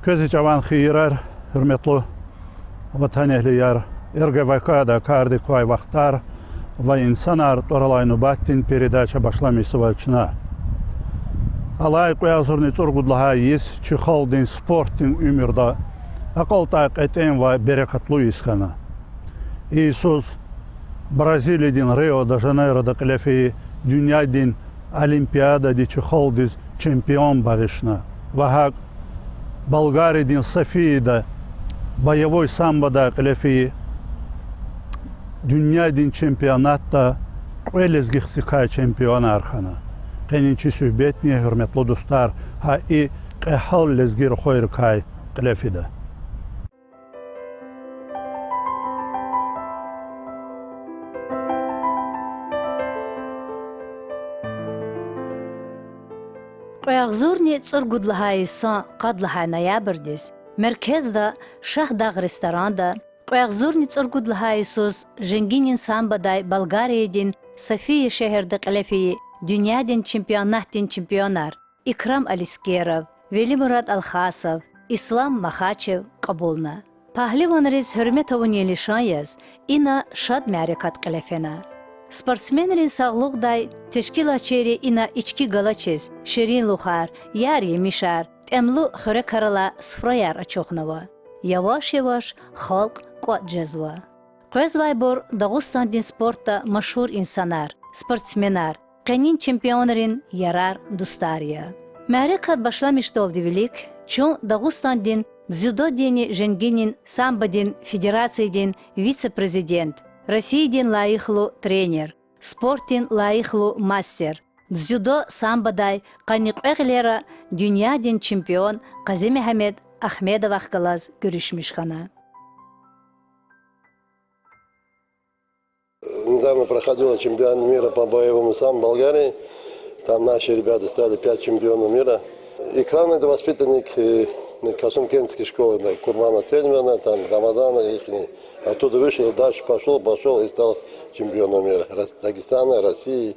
Közü cavan xeyirər, hürmetli vatan ehliyar, РГВК-da kardik vay vaxtar ve insanlar toralayını battin передача başlaması vaçına. Alay qoyazırını çorgudlaha yiz, çıxaldın sportin ümürda, aqal taqetin ve berekatlı iskana. İsus, Braziliyadan Rio de Janeiro'da qilafeyi, dünyadan Olimpiyada çıxaldız çempion bağışına. Ve hak Болгариядин Софияда боевой самбода qilafeyi, dünyadan çempionatda Elizgih sika çempion arxana. Qeninçi söhbetniye hürmetli dostlar, ha i qehal lezgir xoyr kay qilafida. Qoyaqzorni çorgudlahaysa qadlaha noyabrdis. Merkezda Shahdaq restoranda Qoyaqzorni çorgudlahaysos Jenginin sambaday Bolgariyadin Sofiya şehirde qilafeyi dünyadan çempionar İkram Aliskerov, Velimurad Alkhasov, İslam Makhachev qabulna. Pahlivanriz hürmetovun yelishayaz ina şad ma'rikat qilafena. Sportsmenlerin sağlıqday teşkilatçeri ina içki galaçez, Şirin Luxar, Yar Yemişar, temlu xöre karala sfrayar açoqnava. Yavaş xalq qat cezva. Qezvaybor Dağıstan'din sportta maşhur insanlar, sportsmenar, qenin çempionların yarar dostariya. Ma'rikat başlamış doldivilik, çun Dağıstan'din Дзюдо дени Жenginin Самбодин Федерациядин вице-президент, Россиядин лайыхлу тренер, спортин лайыхлу мастер, дзюдо самбодай қаниқъеғлера дünyadan чемпион Қази Мехмед Ахмедов аққалаз görüşmüşхана. Недавно проходила чемпионат мира по боевому самбо в Болгарии. Там наши ребята стали 5 чемпионов мира. Икрам это воспитанник Касумкентской школы, Курмана Тельмана, там Рамадана их. Оттуда вышел, дальше пошел и стал чемпионом мира Дагестана, России.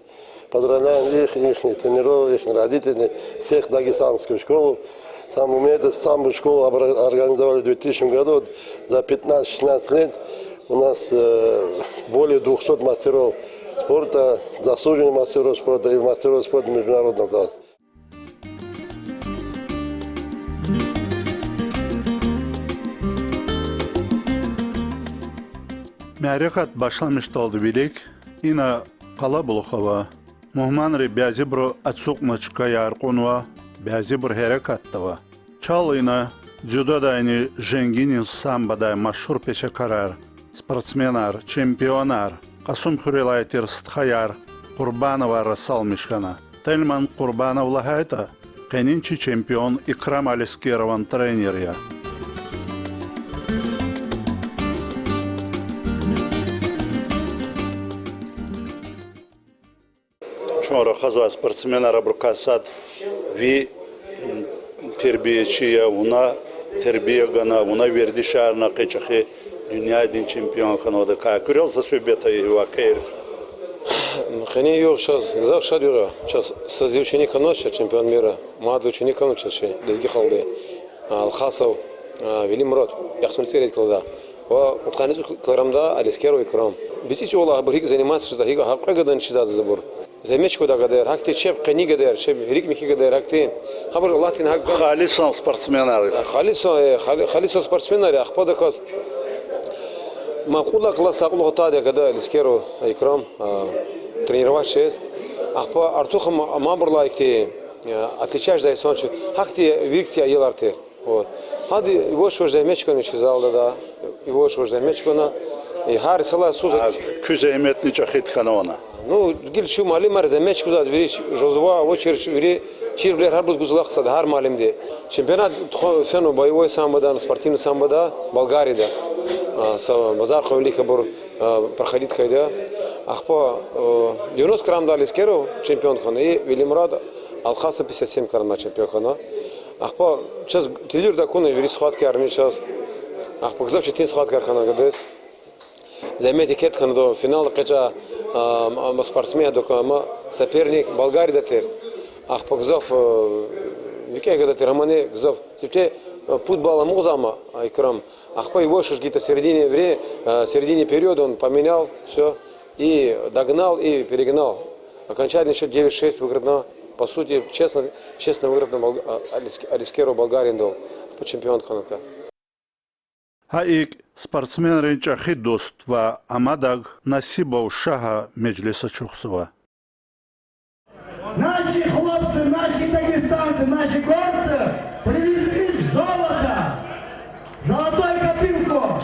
Поздравляем их тренеров, их родителей, всех дагестанскую школу. Мы эту самбо школу организовали в 2000 году. За 15-16 лет у нас более 200 мастеров спорта, заслуженных мастеров спорта и мастеров спорта международного класса. Ma'rikat başlamış oldu bilik, ina Qalabuluxova, muhmanri bязибру atsuqmachka yarqunva, bязибр herakattava. Çalina дзюдодайни Жenginin самбодай машhur peşekarar, sportsmenar, çempionar, Qasum Xurilaytir Stxayar, Qurbanova Rasalmishkana. Telman Qurbanovla hayta, qeninchi çempion İkram Aliskerovan trenerya. Чора хазва спортсменара брукасат ви тербиечия уна тербиегана уна верди шарна qeçxi dünyadan çempion kanada ka kurel za söhbeta и вакер. Khani yo'q shaz yo'q. Сейчас созыв учеников ночи чемпион мира. Молодой ученик ночи лезги халды. Алхасов, Велимурод, яхсунтирет кылда. Ва утханыз килограммда Алискеров икрам. Битич ола бирик заниматься шиза хига хакыгадан шиза забур. Замечко да гадер, хакти чеп кани гадер, чеп рик михи гадер, хакти. Хабар Аллахтин хак Халисон спортсменары. Халисон спортсменары ахпада кас. Макула класс такулга тадя гада Алискеров икрам тренировать шез. Ахпа артуха мабурлайки отличаешь за исончу. Хакти виркти аелартер. Вот. Хади его швож замечко не чизалда да. Его швож замечко на и хар сала суза. Küze emetni çaxitkana ona. Ну, гил шу малим мар замечко да вирич жозва очерч вири чирблер харбуз гузлахса да хар малим де. Чемпионат фену боевой самбода, спортивный самбода Болгарияда. Базар Хавлика бур проходит хайда. Ахпа 90 килограмм Алискеров чемпион хана и Велимурад Алхасов 57 килограмм чемпион хана. Ахпа сейчас телевизор да куна вири схватки армии сейчас. Ахпа гзав четин схватки архана гадес. Займете кет хана до финала кача спортсмен до кама соперник Болгарии да тер. Ахпа гзав Вике когда ты романе гзав, тебе футбола музама, Икрам. Ахпа его где-то середине периода он поменял все и догнал и перегнал. Окончательный счет 9-6 выиграно. По сути, честно выиграно Алискеру Болгарин дал по чемпион Ханака. Хаик спортсмен ренча хидост ва амадаг насибов шага Меджлиса Чухсова. Наши хлопцы, наши дагестанцы, наши горцы привезли золото, золотую копилку.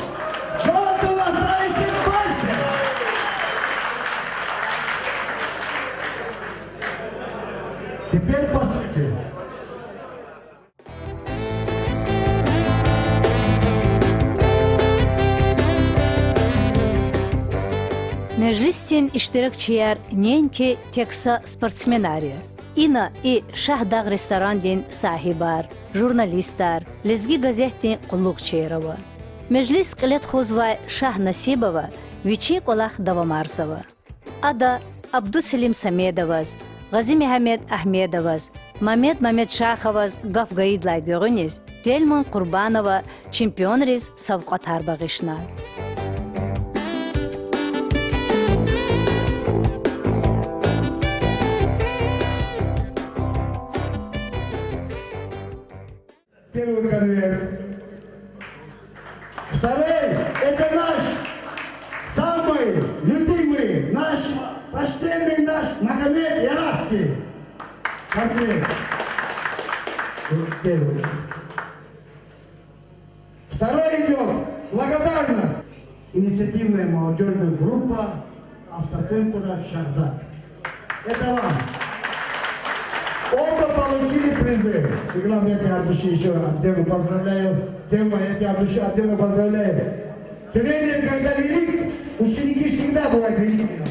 Золото у нас настоящее больше. Теперь по сути. Meclisin iştirakçılar nenki teksa sportsmenari. İna i Şahdağ restorandin sahibar, jurnalistlar, lezgi gazetin qulluqçıyrava. Meclis qilet xuzva Şah Nasibova, vichi qolaq Davamarsova. Ada Abduselim Samedovaz, G'azi Mehmet Ahmedovaz, Mamed Şaxovaz gafgaidlay görüniz, Telman Qurbanova çempionriz savqatar bag'ishna. Первый конверт. Второй, это наш самый любимый, наш почтенный наш Магомед Яровский. Портрет. Первый. Второй идет благодарно. Инициативная молодежная группа автоцентра «Шахдак». Это вам. Оба получили призы. И главное, я тебя от души еще отдельно поздравляю. Тема, я тебя от души отдельно поздравляю. Тренер, когда велик, ученики всегда бывают великими.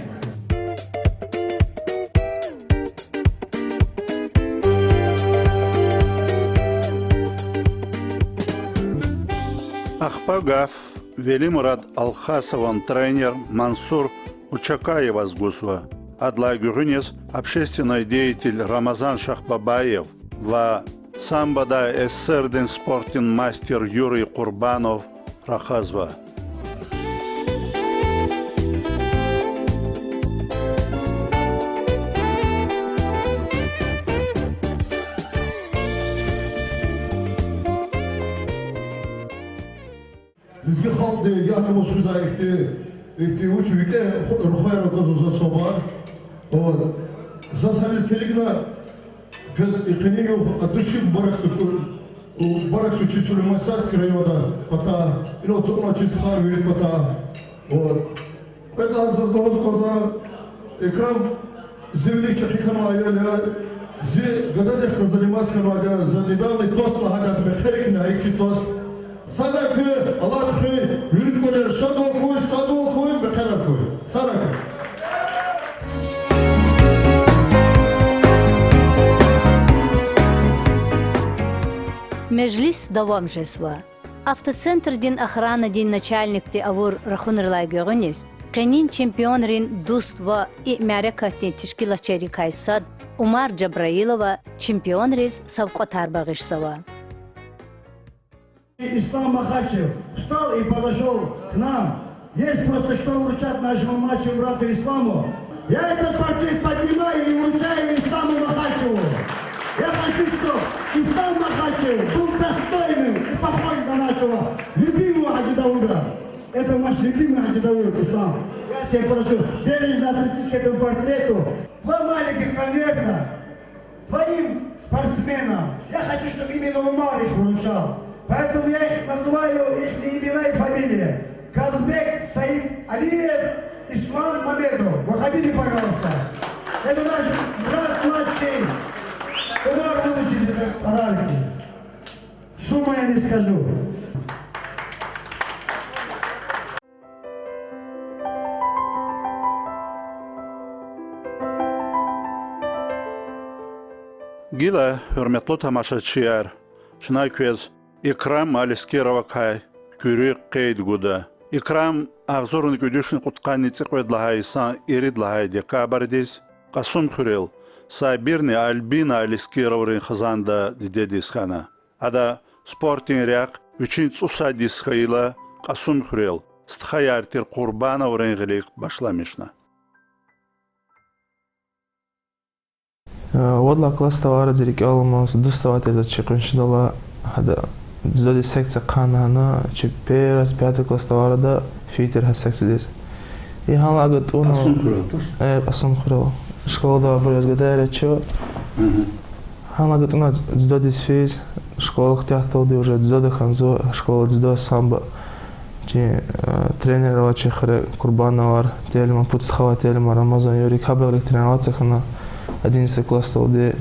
Ахпагав Велимурад Алхасован тренер Мансур Учакаева сгусва. Адлагюринес общественный деятель Рамазан Шахбабаев ва самбада эссерден спортин мастер Юрий Курбанов Рахазва. Bizga xalq degan so'zlar uchuvga ruhoyaro qazozа sobar. Вот. За советские без экономии души барак учитель Масайский района пота, и вот он учит Харвард пота. Вот. Это создалось коза экран земли чехикана я зе гададех заниматься канада за недавний тост лагадат мехерик на их тост. Садак Аллах юрит колер шадол кой бехерак кой. Садак. Meclis davam jesva. Автоцентр дин охрана дин начальник ти авур рахунрлай görüniz. Qenin çempionrin dust va i mərakatni tişkilatçeri kaysad Umar Jabrailova çempionriz savqatar bag'ishsava. Ислам Махачев встал и подошел к нам. Есть просто что вручать нашему младшему брату Исламу. Я этот портрет поднимаю и вручаю Исламу Махачеву. Я хочу, чтобы Ислам Махачев был достойным и похож на нашего любимого Хаджи Дауда. Это наш любимый Хаджи Дауд, Ислам. Я тебя прошу, бережно относись к этому портрету. Два маленьких конверта твоим спортсменам. Я хочу, чтобы именно Умар их вручал. Поэтому я их называю, их имена и фамилии. Казбек Саид Алиев, Ислам Мамедов. Выходите, пожалуйста. Это наш брат младший. Умар получит это подарки. Сумму я не скажу. Gila hürmetli tamaşaçılar, şunay köz İkram Aliskirova kay, kürü qeyd guda. İkram ağzorun güdüşün qutqanitsi qoydlahaysan eridlahay dekabardiz, qasum xürel, Sabirni Albina Aliskirov'un kazandı dedискана. Ada sportin reak 3. usa diskayla Kasum Hürel. Stıkhayartir Kurbanov'un gilik başlamışna. Водла класс товара зерик алмаз доставатель за чекуншдала хада зоди секция канана чеперас 5 класс товара да фитер ха секция дес. И халагат уно Kasum Hürel. Школа брез гадаре чо. Халагат уно зоди физ школа хотяхталди уже зоди ханзо школа зоди самба. Чи тренерова чехре Курбановар телема пуцхава телема Рамазан Юрик хабелик тренироваться хана 11 класс толде.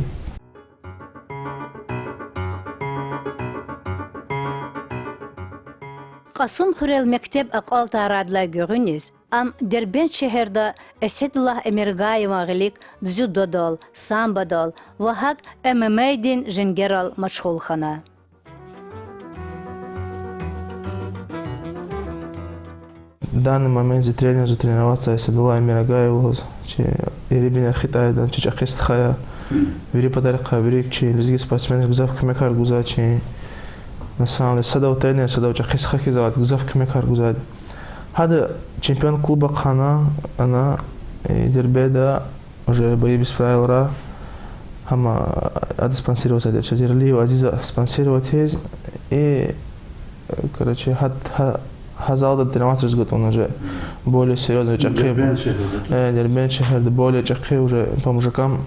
Kasum Hürel mektep aqal taradla görünüz. Am Derbent şehirde Esedullah Emirgayeva gilik judo dal, samba dal ve hak MMA'din jengeral maşgulxana. В данный момент за тренер же тренироваться Эседулла Эмирагаева, и ребята хитают, чича хистхая, вери подарка, вери че лизги спортсмены гузав кмекар гуза че на самом деле садау тренер садау ча хистхаки зават гузав кмекар гуза. Хада чемпион клуба Хана, она дербеда уже бои без правил ра, хама ад спонсировать это чазирли, азиза спонсировать есть и короче Хазалда тренироваться разготовлен уже более серьезно. Дербент шехер, более чахи уже по мужикам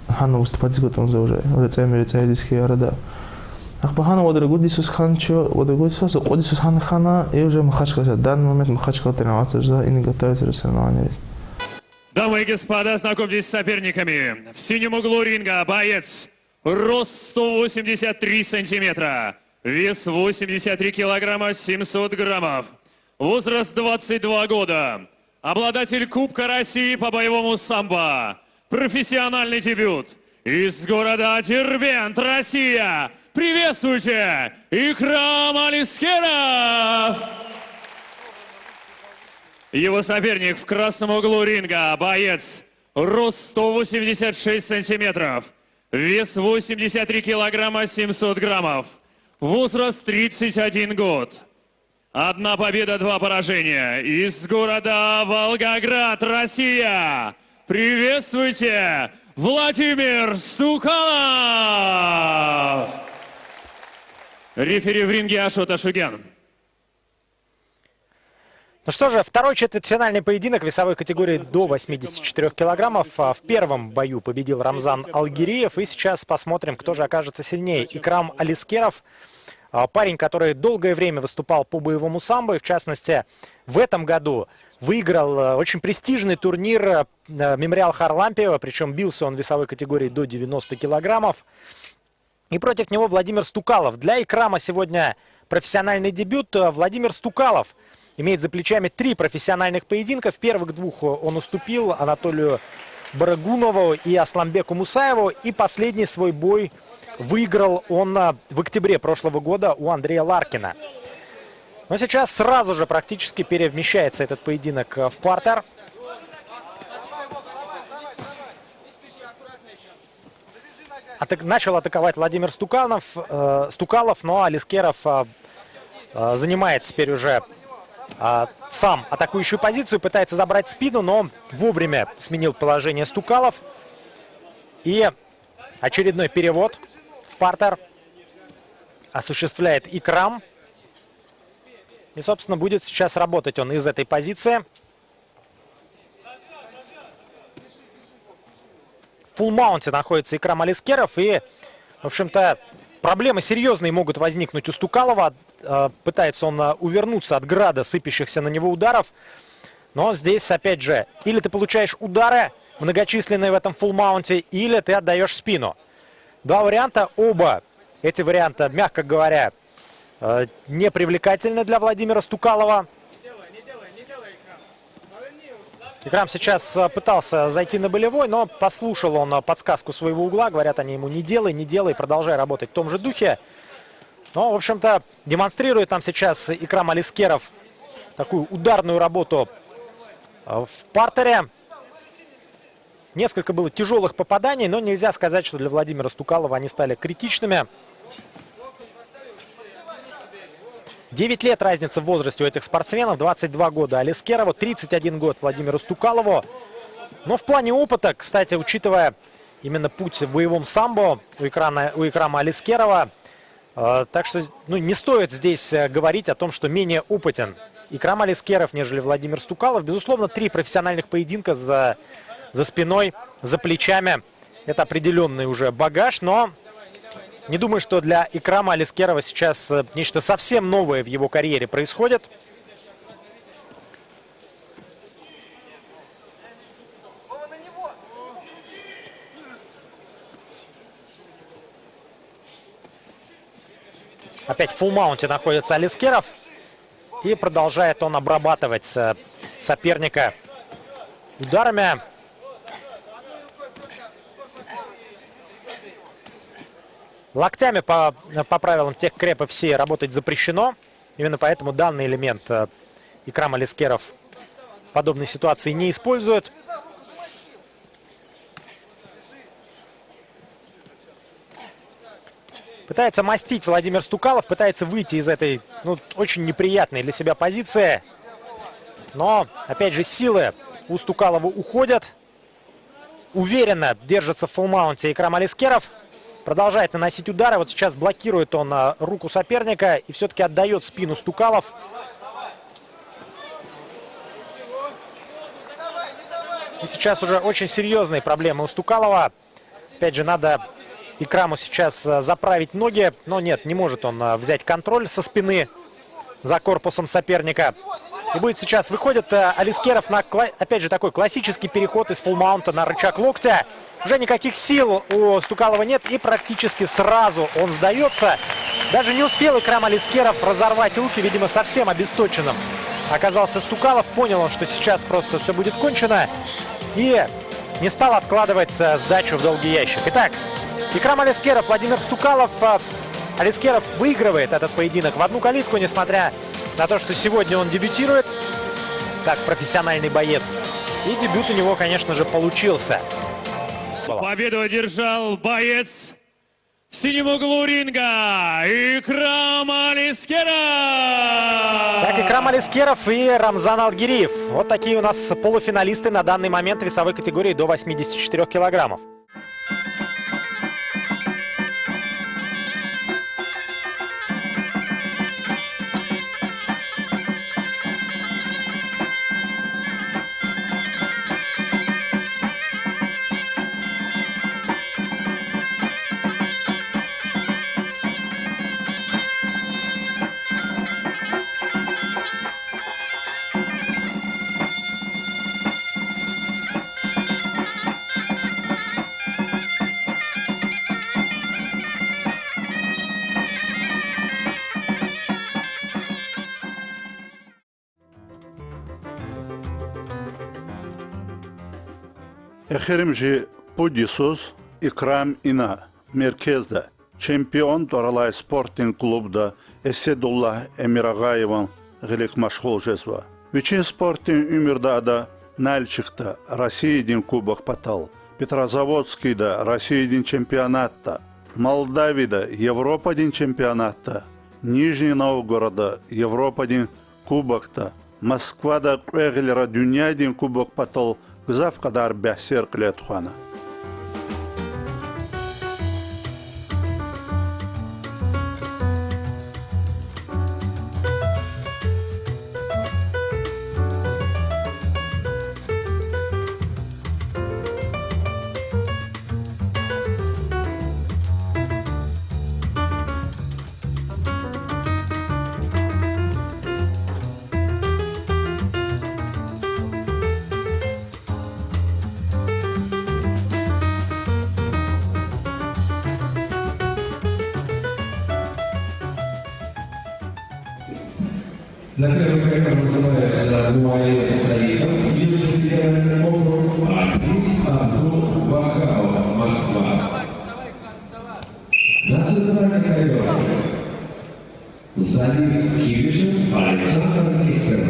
Хана выступать разготовлен уже. Уже цемери царидийские города. Ах по Хана водорогуд Исус Хан чё, водорогуд Исус, от Исус Хан Хана и уже Махачкала. В данный момент Махачкала тренироваться уже и не готовится к соревнованию. Дамы и господа, знакомьтесь с соперниками. В синем углу ринга боец, рост 183 сантиметра, вес 83 килограмма 700 граммов. Возраст 22 года. Обладатель Кубка России по боевому самбо. Профессиональный дебют. Из города Дербент, Россия. Приветствуйте, Икрам Алискеров! Его соперник в красном углу ринга. Боец. Рост 186 сантиметров. Вес 83 килограмма 700 граммов. Возраст 31 год. 1 победа, 2 поражения. Из города Волгоград, Россия. Приветствуйте, Владимир Стукалов! Рефери в ринге Ашот Ашугян. Ну что же, второй четвертьфинальный поединок весовой категории до 84 килограммов. В первом бою победил Рамзан Алгириев. И сейчас посмотрим, кто же окажется сильнее. Икрам Алискеров, парень, который долгое время выступал по боевому самбо. И в частности, в этом году выиграл очень престижный турнир «Мемориал Харлампиева». Причем бился он в весовой категории до 90 килограммов. И против него Владимир Стукалов. Для Икрама сегодня профессиональный дебют. Владимир Стукалов имеет за плечами 3 профессиональных поединка. В первых 2 он уступил Анатолию Барагунову и Асламбеку Мусаеву. И последний свой бой выиграл он в октябре прошлого года у Андрея Ларкина. Но сейчас сразу же практически перемещается этот поединок в партер. Начал атаковать Владимир Стукалов, но Алискеров занимает теперь уже сам атакующую позицию, пытается забрать спину, но вовремя сменил положение Стукалов. И очередной перевод в партер осуществляет Икрам. И, собственно, будет сейчас работать он из этой позиции. В фулл-маунте находится Икрам Алискеров. И, в общем-то, проблемы серьезные могут возникнуть у Стукалова. Пытается он увернуться от града сыпящихся на него ударов. Но здесь, опять же, или ты получаешь удары многочисленные в этом фулл-маунте, или ты отдаешь спину. 2 варианта. Оба эти варианта, мягко говоря, непривлекательны для Владимира Стукалова. Икрам сейчас пытался зайти на болевой, но послушал он подсказку своего угла. Говорят они ему: не делай, продолжай работать в том же духе. Но, в общем-то, демонстрирует нам сейчас Икрам Алискеров такую ударную работу в партере. Несколько было тяжелых попаданий, но нельзя сказать, что для Владимира Стукалова они стали критичными. 9 лет разница в возрасте у этих спортсменов, 22 года Алискерову, 31 год Владимиру Стукалову. Но в плане опыта, кстати, учитывая именно путь в боевом самбо у Икрама Алискерова, так что не стоит здесь говорить о том, что менее опытен Икрам Алискеров, нежели Владимир Стукалов. Безусловно, 3 профессиональных поединка за спиной, за плечами. Это определенный уже багаж, но не думаю, что для Икрама Алискерова сейчас нечто совсем новое в его карьере происходит. Опять в фулл-маунте находится Алискеров. И продолжает он обрабатывать соперника ударами. Локтями по правилам тех КРЭП все работать запрещено. Именно поэтому данный элемент Икрам Алискеров в подобной ситуации не использует. Пытается мастить Владимир Стукалов, пытается выйти из этой очень неприятной для себя позиции. Но, опять же, силы у Стукалова уходят. Уверенно держится в фулл-маунте Икрам Алискеров. Продолжает наносить удары. Вот сейчас блокирует он руку соперника и все-таки отдает спину Стукалов. И сейчас уже очень серьезные проблемы у Стукалова. Опять же, надо Икраму сейчас заправить ноги. Но нет, не может он взять контроль со спины за корпусом соперника. И будет сейчас, выходит Алискеров на, опять же, такой классический переход из фулл-маунта на рычаг локтя. Уже никаких сил у Стукалова нет, и практически сразу он сдается. Даже не успел Икрам Алискеров разорвать руки, видимо, совсем обесточенным оказался Стукалов. Понял он, что сейчас просто все будет кончено, и не стал откладывать сдачу в долгий ящик. Итак, Икрам Алискеров, Владимир Стукалов. Алискеров выигрывает этот поединок в одну калитку, несмотря на то, что сегодня он дебютирует как профессиональный боец. И дебют у него, конечно же, получился. Победу одержал боец в синем углу ринга Икрам Алискеров. Так, Икрам Алискеров и Рамзан Алгириев. Вот такие у нас полуфиналисты на данный момент весовой категории до 84 килограммов. Exirimji Pudisuz İkram İna merkezde çempion Doralay Sporting klubda Esedullah Emiragayev'in g'ilik mashg'ul jezva. Vichin Sporting Ümirda'da Nalchik'da Rossiyadan kubok patal, Petrozavodsk'da Rossiyadan чемпионатта, Moldaviyada Yevropadan чемпионатта, Nijniy Novgorodda Yevropadan kubokda, Moskvada Q'eg'ilra dunyodan kubok patal G'zaf qadar bahsir qilayotgani. На первом коле называется Муаид Саидов, Южный федеральный округ, артист Абдул Вахаов, Москва. На центральной ковер Залив Кивишев, Александр Искров.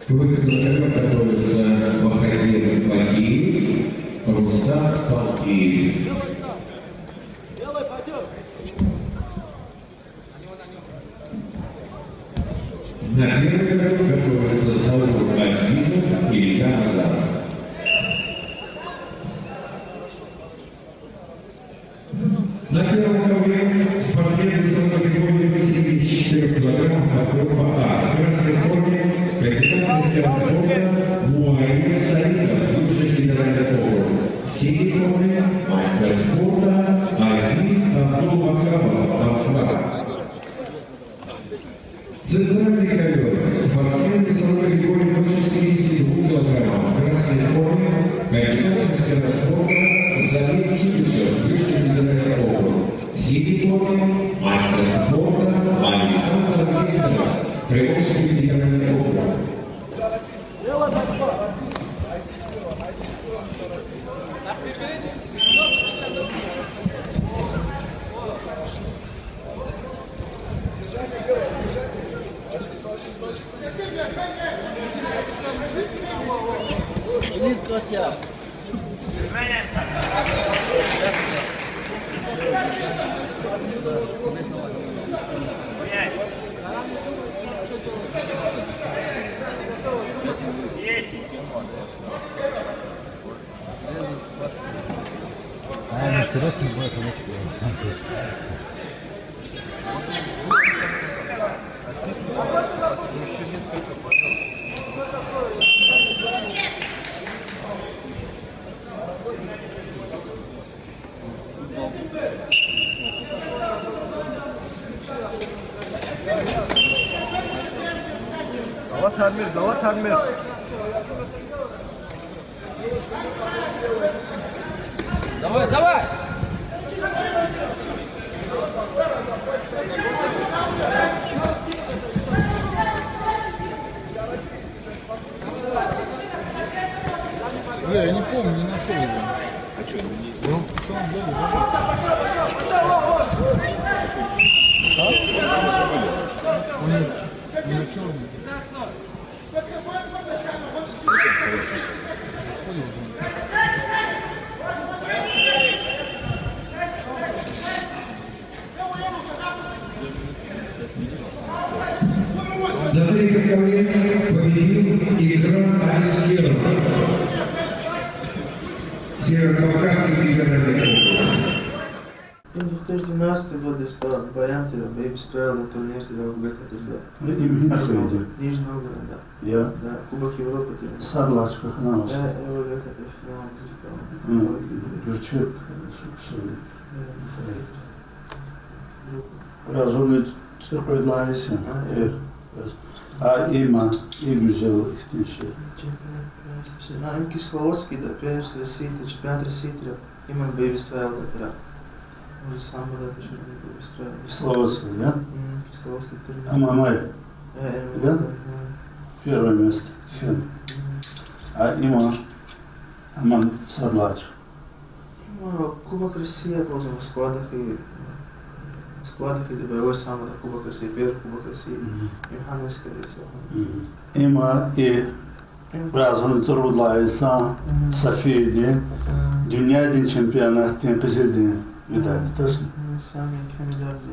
К выходу на ковер готовится Бахадир Багиев, Рустам Балкиев. На первый ковер готовится Саур Аджизов и Илья Азаров. На первом ковре спортсмен весовой категории 84 килограммов от группы А. В красной форме капитан спорта Муаир Саидов, Южный федеральный округ. В синей форме мастер спорта Азиз Абдул-Вахабов, Москва. Центральный ковер. Спортсмен весовой категории до 62 килограммов. В красной форме капитан мастера спорта Залив Киричев, Южный федеральный округ. В синей форме мастер спорта Александр Викторов, Приволжский федеральный округ. Давай, Тамир. Давай! Я не помню, не нашел его. А что, он в самом деле, Он не черный. На третьем ковре победил Икрам Алискеров, Северокавказский федеральный округ. В 2012 году боям Бэйбис провел на турнир в Гартатерде. Нижний Новгород, да. Я? Да, Кубок Европы. Сарлачка ханамас. Да, я в Гартатерде финал разыграл. Гürçek Ya zonu koydulayısın. А има и музей ихтин şey. Им Кисловодский, да, первенство России, чемпионат России, именно Бэйбис провел да. Уже сам да, тоже Бэйбис провел. Кисловодский, да? Кисловодский турнир. А Мамай? Да? Первое место. А има Аман Сарлач. Кубок России должен в складах и боевой самбо, Кубок России, первый Кубок России. Имхан eskide Има и Brazil'ın turudlayısa Safiydi. Dünya din çempiyonatın kızıldı. Medalya taşın. Sami Kamidarzi.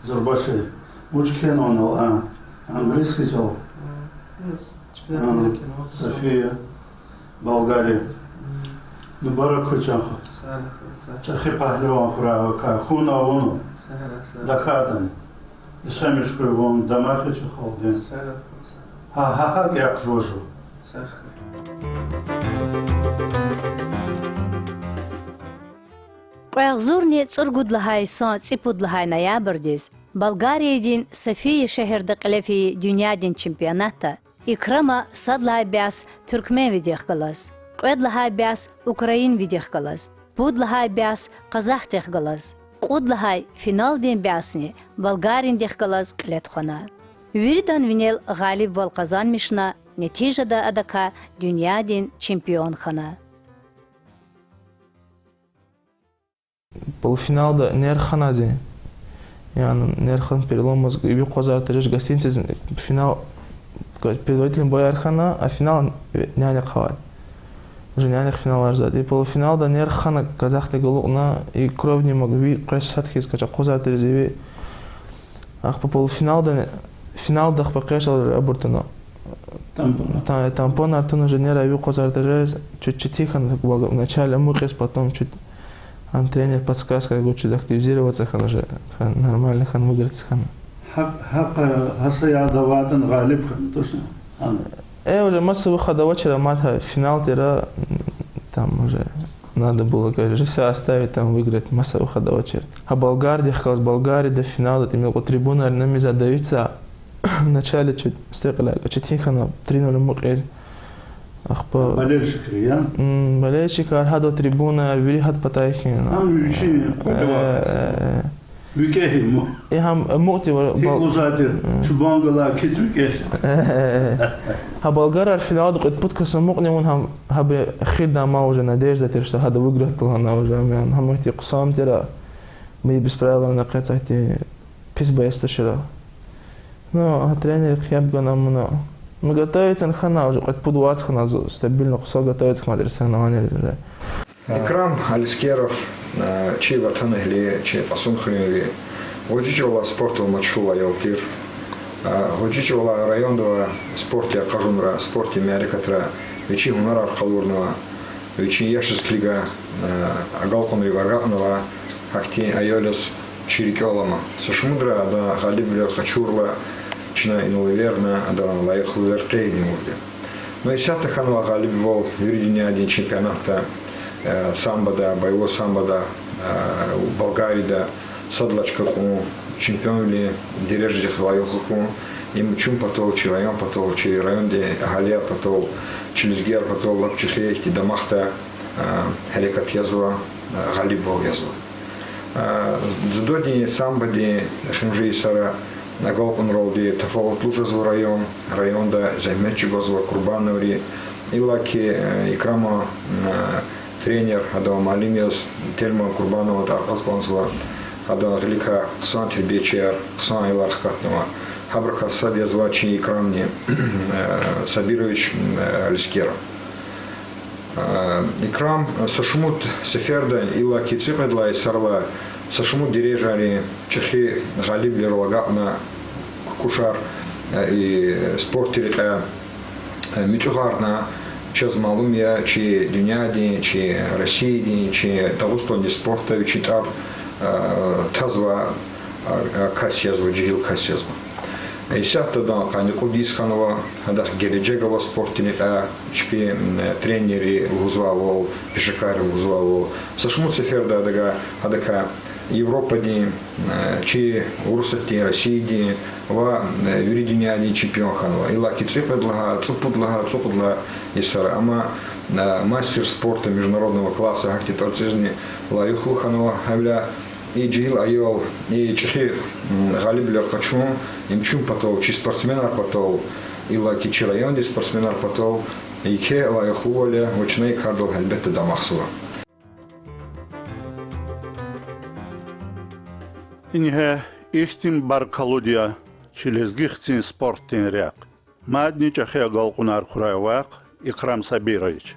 Zorbaşı. Uçken onu английский жол. София, Болгария. Ну бараку чахо. Чахи пахлеван хурава хуна вону. Дахатан. Шамишку вон дамахи чахолден. Ха як жожу. Қояғзурни цұргудлахай сон ципудлахай ноябрдис Болгариядин София шехерді қилефи дүниядин чемпионата Икрама садлахай бяс Түркмен видех қалас, қойдлахай бяс Украин видех қалас, будлахай бяс Қазақ дех қалас, қудлахай финалдин бясни Болгарин дех қалас қилетхона. Вирдан винел ғалиб бол қазан мишна, нетижада адака дүниядин чемпион хана. Полуфиналда Нерханази Yani Nerхан перелом мозга. И Козар тоже гостиница финал предварительный бой Архана, а финал няня хавай. Уже няня финал арзад. И полуфинал да Нерхана казахты голуна и кровь не могли пресатки скача Козар тоже. Ах по полуфинал да финал да покешал Абуртано. Тампон Артуна Женера и Козар тоже чуть-чуть тихо вначале мукес, потом чуть тренер подсказка, как лучше активизироваться, хан уже нормально хан выиграть хан. Хасая даватан галиб хан, точно? Уже массовый ходовой мата финал тира там уже надо было, конечно, все оставить там выиграть массовый ходовой. А Болгария, как Болгария до финала, ты имел трибуна на меня задавиться в начале чуть стекла, чуть тихо на 3-0 мукель. Болельщик, я? Болельщик, архадо трибуна, вирихат патайхин. Вичи, куда? Викехим. И хам мотива. Хиклузатир, чубангала, кицвикеш. А Болгар финал докот подкаса мокне он хам хабе хидна ма уже надежда тер что хада выиграть она уже мен хам эти ксам тера мы без правил на кацахте писба истошила. Ну, тренер хябга нам мы готовится на хана уже хоть по 20 хана стабильно все готовится к мадресованию уже. Икрам Алискеров чи ватан хли чи пасун хли вожичола спорту мачхула ялтир вожичола районного спорте кажумра спорте мярикатра вечи гунара халурного вечи яшесклига агалкон риваргатного хакти айолес чириколама сашмудра да халибля хачурла чина инуверна да лайхлувертейни мурде. Но и сята ханва халибвол юридиня один чемпионата самбада, боевого самбада в Болгарии, да, садлачка кому чемпион ли, дирижер хвалил кому, им чум потол, чи район потол, чи район де Галия потол, Чилизгер потол, лапчихе, ти дамахта, Хелекат язва, Галибол язва. Дзудоди самбади, химжи и сара, на голпан роди, тафолот лужазва район да займечи базва Курбановри, илаки икрама тренер Адам Алимиас Тельма Курбанова Архасконсова Адам Велика Ксан Тюбечер Ксан Илархкатнова Хабраха Садия Звачи Крамни Сабирович Алискера Икрам Сашмут Сеферда Ила Киципедла и Сарла Сашмут Дирижари Чехи Галибли Ролагатна Кушар и спортилика Митюгарна Час малумия, чи дюняди, чи России, чи Дагустони спорта, чи тар тазва касьязва, джигил касьязва. И сята да канику дисханова, да гереджегова спортиника, чпи тренери узвало, пешекари узвало. Сашмут циферда дага, адака Европа ди, чи Урсати, России ди, ва юридиня ди чемпион ханова. И лаки цепедлага, цупудла Исара, ама мастер спорта международного класса Ахти Торцизни Лаюхлу ханова, авля и джил айол, и чехи галиблер качун, им чум потол, чи спортсменар потол, и лаки чи район ди спортсменар потол, и ке Лаюхлу оля, вочней кардол хальбетте дамахсува. Инге ихтим баркалудия чилезгихцин спортин ряк. Мадни чахе галкунар хураевак Икрам Сабирович.